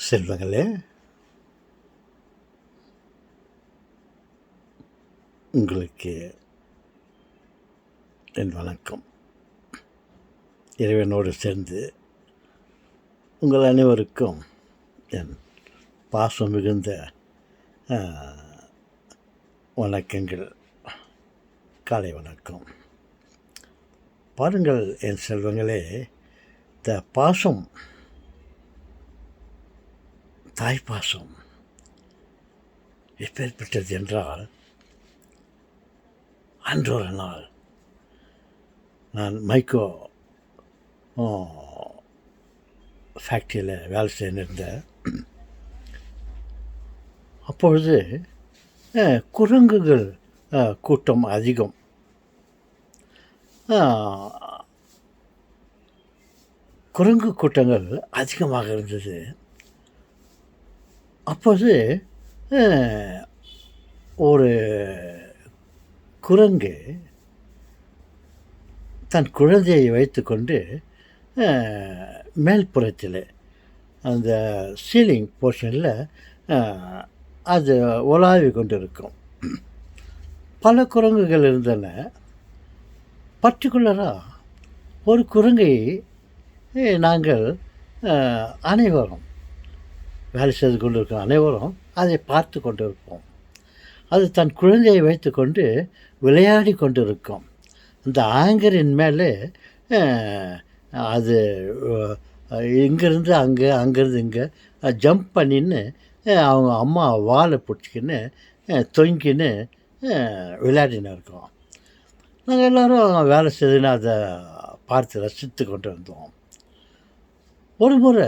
செல்வங்களே, உங்களுக்கு என் வணக்கம். இறைவனோடு சேர்ந்து உங்கள் அனைவருக்கும் என் பாசம் மிகுந்த வணக்கங்கள். காலை வணக்கம். பாருங்கள் என் செல்வங்களே, இந்த பாசம், தாய்ப்பாசம் எப்பேற்பட்டது என்றால், அன்றொரு நாள் நான் மைக்கோ ஃபேக்ட்ரியில் வேலை செய்திருந்தேன். அப்பொழுது குரங்குகள் கூட்டம் அதிகம். குரங்கு கூட்டங்கள் அதிகமாக இருந்தது. அப்போது ஒரு குரங்கு தன் குழந்தையை வைத்துக்கொண்டு மேல்புறத்தில் அந்த சீலிங் போர்ஷனில் அது உலாவி கொண்டு இருக்கும். பல குரங்குகள் இருந்தன. பர்டிகுலராக ஒரு குரங்கை நாங்கள் அனைவரும் வேலை செய்து கொண்டு இருக்கோம். அனைவரும் அதை பார்த்து கொண்டு இருப்போம். அது தன் குழந்தையை வைத்து கொண்டு விளையாடி கொண்டு இருக்கும். அந்த ஆங்கரின் மேலே அது இங்கேருந்து அங்கே, அங்கேருந்து இங்கே ஜம்ப் பண்ணின்னு அவங்க அம்மா வாலை பிடிச்சிக்கின்னு தொங்கின்னு விளையாடின்னு இருக்கோம். நாங்கள் எல்லோரும் வேலை செய்துன்னு அதை பார்த்து ரசித்து கொண்டு இருந்தோம். ஒரு முறை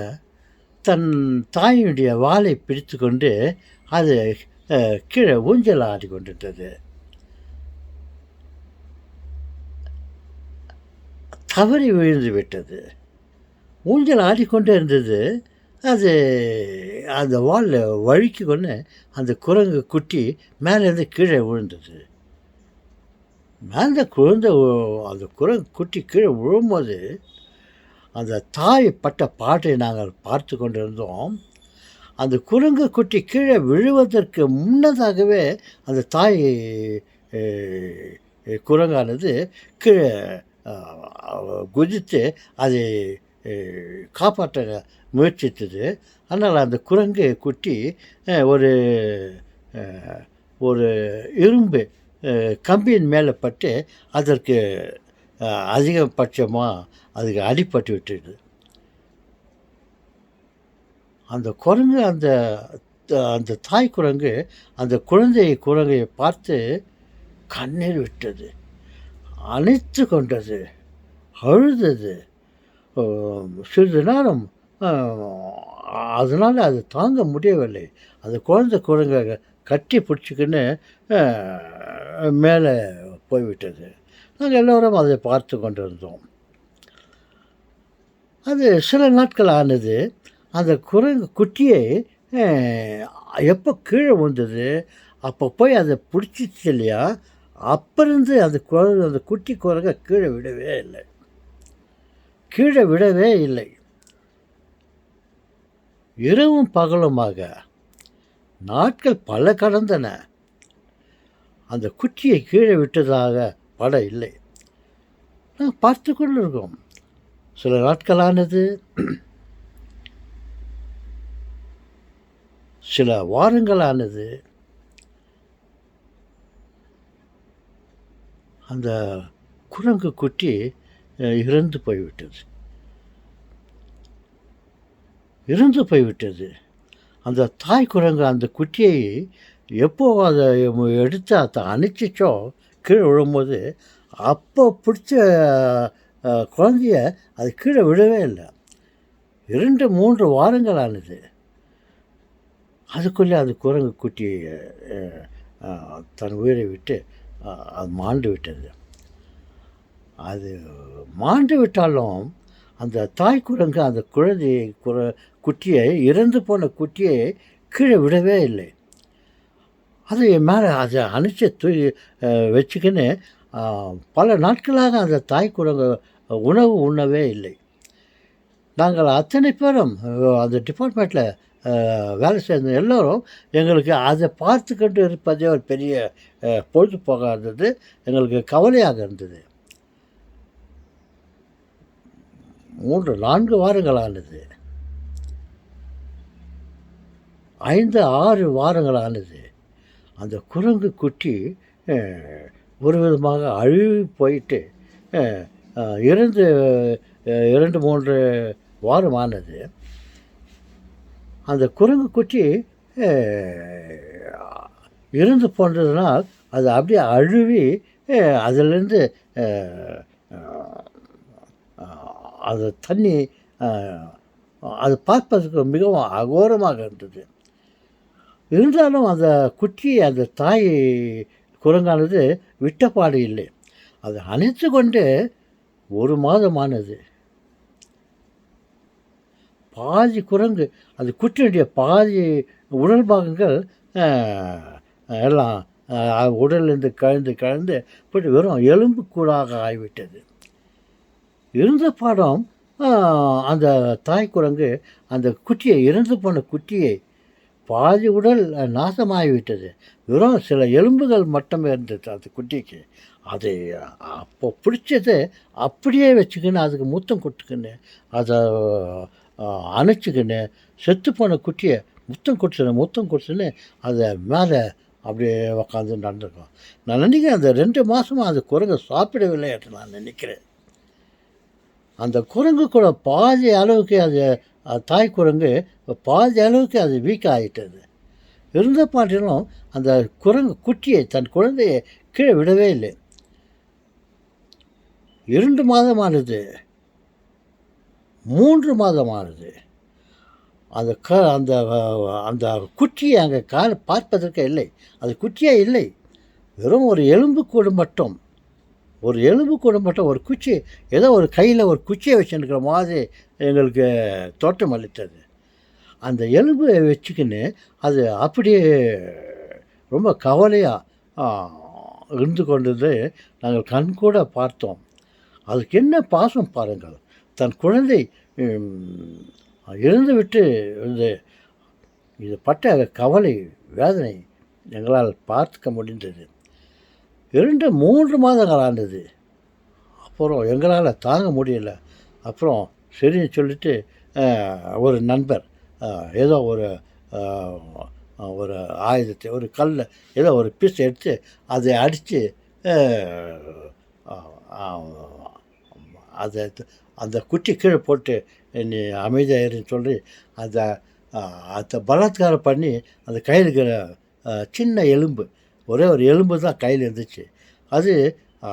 தன் தாயினுடைய வாலை பிடித்து கொண்டு அது கீழே ஊஞ்சல் ஆடி கொண்டிருந்தது. தவறி விழுந்து விட்டது. ஊஞ்சல் ஆடிக்கொண்டே இருந்தது. அது அந்த வாலில் வழுக்கி கொண்டு அந்த குரங்கு குட்டி மேலேருந்து கீழே விழுந்தது. மேலே குழந்தை அந்த குரங்கு குட்டி கீழே விழும்போது அந்த தாய் பட்ட பாட்டை நாங்கள் பார்த்து கொண்டிருந்தோம். அந்த குரங்கு குட்டி கீழே விழுவதற்கு முன்னதாகவே அந்த தாய் குரங்கானது கீழே குதித்து அதை காப்பாற்ற முயற்சித்தது. ஆனால் அந்த குரங்கு குட்டி ஒரு ஒரு இரும்பு கம்பியின் மேலே பட்டு அதற்கு அதிகபட்சமாக அதுக்கு அடிபட்டு விட்டுது. அந்த குரங்கு அந்த அந்த தாய் குரங்கு அந்த குரங்கையை பார்த்து கண்ணீர் விட்டது, அணைத்து கொண்டது, அழுதது. சிறிது நேரம் அதனால் அது தாங்க முடியவில்லை. அந்த குரங்கை கட்டி பிடிச்சிக்கின்னு மேலே போய்விட்டது. நாங்கள் எல்லோரும் அதை பார்த்து கொண்டிருந்தோம். அது சில நாட்கள் ஆனது. அந்த குரங்கு குட்டியை எப்போ கீழே விழுந்தது அப்போ போய் அதை பிடிச்சிச்சு இல்லையா, அப்போ இருந்து அந்த குட்டி குரங்கை கீழே விடவே இல்லை. இரவும் பகலுமாக நாட்கள் பல கடந்தன. அந்த குட்டியை கீழே விட்டதாக படம் இல்லை. நாங்கள் பார்த்து கொண்டு இருக்கோம். சில நாட்களானது, சில வாரங்களானது. அந்த குரங்கு குட்டி இறந்து போய்விட்டது. அந்த தாய் குரங்கு அந்த குட்டியை எப்போ அதை எடுத்து அதை அணைச்சிச்சோ கீழே விழும்போது, அப்போ பிடிச்ச குழந்தைய அது கீழே விடவே இல்லை. 2-3 வாரங்கள் ஆனது. அதுக்குள்ளே அது குரங்கு குட்டி தன் உயிரை விட்டு அது மாண்டு விட்டது. அது மாண்டு விட்டாலும் அந்த தாய் குரங்கு அந்த குட்டியை இறந்து போன குட்டியை கீழே விடவே இல்லை. அது மேலே அதை அணைச்சி வச்சுக்கின்னு பல நாட்களாக அந்த தாய் குரங்கு உணவு உண்ணவே இல்லை. நாங்கள் அத்தனை பேரும் அந்த டிபார்ட்மெண்ட்டில் வேலை செய்த எல்லோரும் எங்களுக்கு அதை பார்த்துக்கிட்டு இருப்பதே ஒரு பெரிய பொழுதுபோக்காக இருந்தது, எங்களுக்கு கவலையாக இருந்தது. 3-4 வாரங்கள் ஆனது, 5-6 வாரங்கள் ஆனது. அந்த குரங்கு குட்டி ஒரு விதமாக அழுகி போயிட்டு இறந்து 2-3 வாரம் ஆனது. அந்த குரங்கு குட்டி இறந்து போனதுனால் அது அப்படியே அழுவி அதிலேருந்து அது தண்ணி அது பார்ப்பதற்கு மிகவும் அகோரமாக இருந்தது. இருந்தாலும் அந்த குட்டி அந்த தாய் குரங்கானது விட்டப்பாடு இல்லை. அது அணைத்து கொண்டு 1 மாதமானது. பாதி குரங்கு அது குட்டியுடைய பாதி உடல் பாகங்கள் எல்லாம் உடலிருந்து கழந்து போட்டு வெறும் எலும்பு கூடாக ஆகிவிட்டது. இருந்த பாடம் அந்த தாய் குரங்கு அந்த குட்டியை, இறந்து போன குட்டியை, பாதி உடல் நாசமாகிவிட்டது, வெறும் சில எலும்புகள் மட்டுமே இருந்தது அந்த குட்டிக்கு. அதை அப்போ பிடிச்சதை அப்படியே வச்சுக்கின்னு அதுக்கு முத்தம் கொடுத்துக்கின்னு அதை அணைச்சிக்கின்னு செத்துப்போன குட்டியை முத்தம் கொடுத்துன்னு அதை மேலே அப்படியே உக்காந்து நடந்துருக்கோம். நான் நினைக்கிறேன் அந்த 2 மாதமாக அந்த குரங்கு சாப்பிடவில்லை என்று நான் நினைக்கிறேன். அந்த குரங்கு கூட பாதி அளவுக்கு அது தாய் குரங்கு பாதி அளவுக்கு அது வீக் ஆகிட்டது. இருந்த பாட்டிலும் அந்த குரங்கு குட்டியை, தன் குழந்தையை கீழே விடவே இல்லை. 2 மாதமானது, 3 மாதமானது. அந்த அந்த அந்த குட்டியை அங்கே பார்ப்பதற்கு இல்லை. அது குட்டியே இல்லை, வெறும் ஒரு எலும்புக்கூடு மட்டும். ஒரு குச்சி, ஏதோ ஒரு கையில் ஒரு குச்சியை வச்சுருக்கிற மாதிரி எங்களுக்கு தோட்டம் அளித்தது. அந்த எலும்பை வச்சுக்கின்னு அது அப்படியே ரொம்ப கவலையாக இருந்து கொண்டது நாங்கள் கண்கூட பார்த்தோம். அதுக்கு என்ன பாசம் பாருங்கள். தன் குழந்தை இறந்து விட்டு இது பட்ட கவலை, வேதனை எங்களால் பார்த்துக்க முடிந்தது. 2-3 மாதங்கள் ஆனது. அப்புறம் எங்களால் தாங்க முடியல. அப்புறம் சரின்னு சொல்லிட்டு ஒரு நண்பர் ஏதோ ஒரு ஆயுதத்தை, ஒரு கல்லை, ஏதோ ஒரு பீஸ் எடுத்து அதை அடித்து அதை அந்த குச்சி கீழே போட்டு நீ அமைதியாயிருன்னு சொல்லி அதை பலாத்காரம் பண்ணி அந்த கையில் இருக்கிற சின்ன எலும்பு, ஒரே ஒரு எலும்பு தான் கையில் இருந்துச்சு.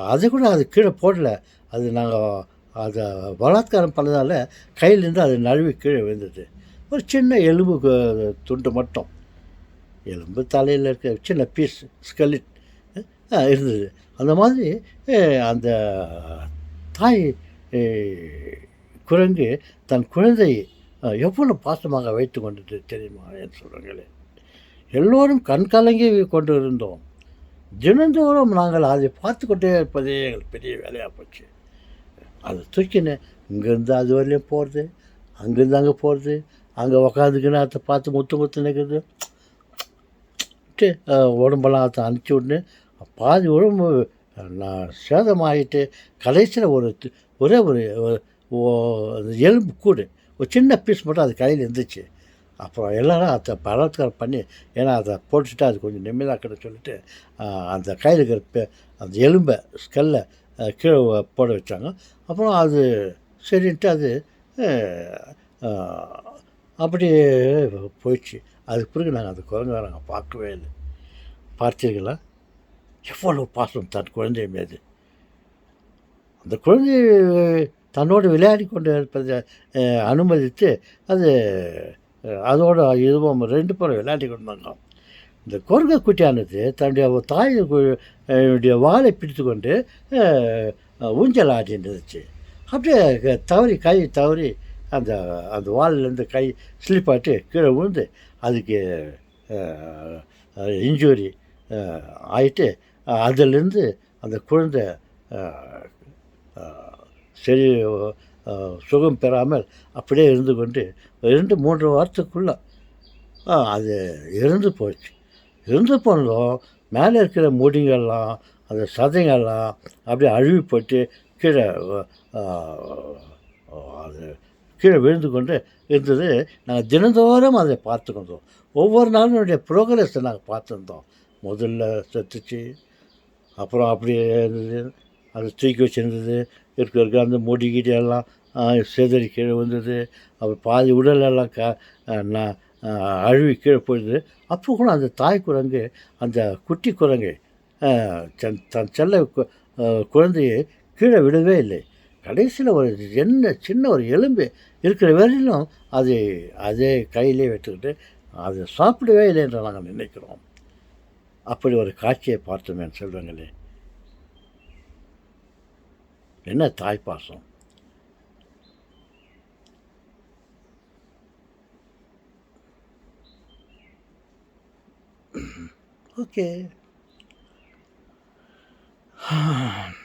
அது கூட அது கீழே போடல. அது நாங்கள் அதை பலாத்காரம் பண்ணதால் கையிலேருந்து அது நழுவி கீழே விழுந்தது. ஒரு சின்ன எலும்பு துண்டு மட்டும், எலும்பு தலையில் இருக்க சின்ன பீஸ் ஸ்கெலிட் இருந்தது. அந்த மாதிரி அந்த தாய் குரங்கு தன் குழந்தையை எவ்வளோ பாசமாக வைத்து கொண்டது தெரியுமா என்று சொல்கிறாங்களே. எல்லோரும் கண்கலங்கி கொண்டு இருந்தோம். தினந்தோறும் நாங்கள் அதை பார்த்து கொண்டே இருப்பதே எங்களுக்கு பெரிய வேலையாக போச்சு. அதை தூக்கின்னு இங்கேருந்து அது வரையிலையும் போகிறது, அங்கேருந்து அங்கே போகிறது, அங்கே உக்காந்துக்கின்னு அதை பார்த்து முத்து நிற்கிறது, உடம்பெல்லாம் அதை அனுப்பிச்சி விட்னு பாதி உடம்பு நான் சேதமாகிட்டு கடைசியில் ஒரே ஒரு எலும்பு கூடு, ஒரு சின்ன பீஸ் மட்டும் அது கையில் இருந்துச்சு. அப்புறம் எல்லோரும் அதை பலாத்காரம் பண்ணி, ஏன்னா அதை போட்டுட்டு அது கொஞ்சம் நிம்மதியாக சொல்லிட்டு அந்த கையில் இருக்கிற அந்த எலும்பை ஸ்கெல்லை கீழே போட வச்சாங்க. அப்புறம் அது சரின்ட்டு அது அப்படியே போயிடுச்சு. அதுக்கு பிறகு நாங்கள் அந்த குரங்கை நாங்கள் பார்க்கவே இல்லை. பார்த்தீர்களா எவ்வளோ பாசம் தன் குழந்தை மீது. அந்த குழந்தை தன்னோடு விளையாடி கொண்டு இருப்பதை அனுமதித்து அதோட இதுவும் 2 பேரும் விளையாடி கொண்டாங்க. இந்த குரங்கு குட்டியானது தன்னுடைய தாயுடைய வாலை பிடித்து கொண்டு ஊஞ்சல் ஆடிட்டு இருந்துச்சு. அப்படியே கை தவறி அந்த வாலிலேருந்து கை ஸ்லிப் ஆகிட்டு கீழே விழுந்து அதுக்கு இன்ஜூரி ஆகிட்டு அதிலேருந்து அந்த குழந்தை சரி சுகம் பெறாமல் அப்படியே இருந்து கொண்டு 2-3 வாரத்துக்குள்ளே அது இறந்து போச்சு. இறந்து போனதும் மேலே இருக்கிற முடிங்கள்லாம் அந்த சதைங்கள்லாம் அப்படியே அழுவி போட்டு கீழே அது கீழே விழுந்து கொண்டு இருந்தது. நாங்கள் தினந்தோறும் அதை பார்த்துக்கிட்டோம். ஒவ்வொரு நாளும் என்னுடைய ப்ரோக்ரஸை நாங்கள் பார்த்துருந்தோம். முதல்ல செத்துச்சு, அப்புறம் அப்படியே இருந்தது, அது தூக்கி வச்சுருந்தது, இருக்க அந்த முடி கிடி எல்லாம் சிதறி கீழே வந்தது, அப்புறம் பாதி உடலெல்லாம் நான் அழுவி கீழே போயிடுது. அப்போ கூட அந்த தாய் குரங்கு அந்த குட்டி குரங்கு தன் செல்ல குழந்தையை கீழே விடவே இல்லை. கடைசியில் ஒரு சின்ன ஒரு எலும்பு இருக்கிற வரையிலும் அது அதே கையிலே வச்சுக்கிட்டு அதை சாப்பிடவே இல்லை என்று நாங்கள் நினைக்கிறோம். அப்படி ஒரு காட்சியை பார்த்தோம் என் செல்வங்களே. என்ன தாய்ப்பாசம்! ஓகே.